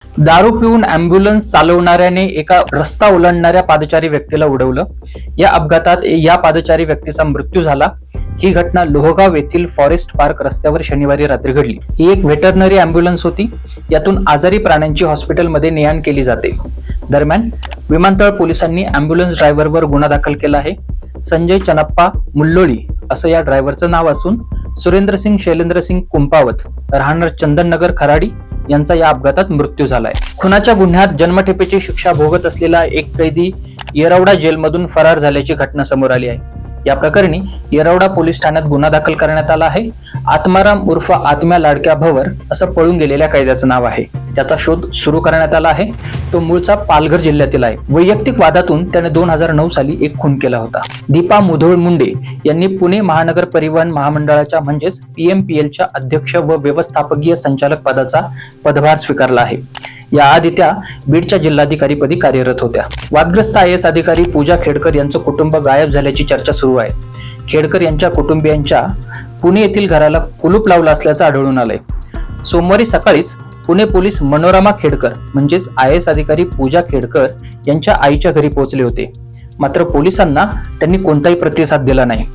दारू पिऊन अँब्युलन्स चालवणाऱ्याने एका रस्ता ओलांडणाऱ्या पादचारी व्यक्तीला उडवलं. या अपघातात या पादचारी व्यक्तीचा मृत्यू झाला. ही घटना लोहगाव येथील फॉरेस्ट पार्क रस्त्यावर शनिवारी रात्री घडली. ही एक व्हेटरनरी अँब्युलन्स होती. यातून आजारी प्राण्यांची हॉस्पिटलमध्ये ने-आण केली जाते. दरम्यान विमानतळ पोलिसांनी अँब्युलन्स ड्रायव्हरवर गुन्हा दाखल केला आहे. संजय चनप्पा मुल्लोळी असं या ड्रायव्हरचं नाव असून सुरेंद्रसिंग शैलेंद्रसिंग कुंपावत राहणार चंदननगर खराडी यांचा या अपघातात मृत्यू झालाय. खुनाच्या गुन्ह्यात जन्मठेपेची शिक्षा भोगत असलेला एक कैदी येरवडा जेलमधून फरार झाल्याची घटना समोर आली आहे. या प्रकरणी येरवडा पोलीस ठाण्यात गुन्हा दाखल करण्यात आला आहे. आत्माराम उर्फ आत्म्या लाडक्या भवर असं पळून गेलेल्या कैद्याचं नाव आहे. त्याचा शोध सुरू करण्यात आला आहे. तो मूळचा पालघर जिल्ह्यातील आहे. वैयक्तिक वादातून त्याने 2009 साली एक खून केला होता. दीपा मुधोळ मुंडे यांनी पुणे महानगर परिवहन महामंडळाच्या म्हणजेच PMPLच्या अध्यक्ष व व्यवस्थापकीय संचालक पदाचा पदभार स्वीकारला आहे. याआधी त्या बीडच्या जिल्हाधिकारीपदी कार्यरत होत्या. वादग्रस्त IAS अधिकारी पूजा खेडकर यांचं कुटुंब गायब झाल्याची चर्चा सुरू आहे. खेडकर यांच्या कुटुंबियांच्या पुणे येथील घराला कुलूप लावलं असल्याचं आढळून आलंय. सोमवारी सकाळीच पुणे पोलीस मनोरमा खेडकर म्हणजेच IAS अधिकारी पूजा खेडकर यांच्या आईच्या घरी पोहोचले होते. मात्र पोलिसांना त्यांनी कोणताही प्रतिसाद दिला नाही.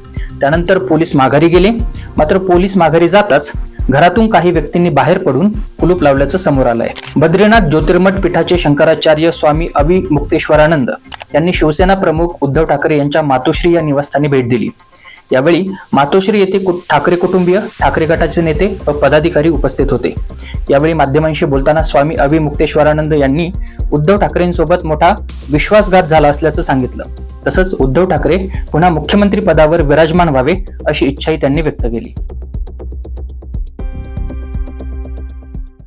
त्यानंतर पोलीस माघारी गेले. मात्र पोलीस माघारी जाताच घरातून काही व्यक्तींनी बाहेर पडून कुलूप लावल्याचं समोर आलंय. बद्रीनाथ ज्योतिर्मठ पीठाचे शंकराचार्य स्वामी अभिमुक्तेश्वरानंद यांनी शिवसेना प्रमुख उद्धव ठाकरे यांच्या मातोश्री या निवासस्थानी भेट दिली. यावेळी मातोश्री येथे ठाकरे कुटुंबीय, ठाकरे गटाचे नेते व पदाधिकारी उपस्थित होते. यावेळी माध्यमांशी बोलताना स्वामी अभिमुक्तेश्वरानंद यांनी उद्धव ठाकरेंसोबत मोठा विश्वासघात झाला असल्याचं सांगितलं. तसंच उद्धव ठाकरे पुन्हा मुख्यमंत्री पदावर विराजमान व्हावे अशी इच्छाही त्यांनी व्यक्त केली.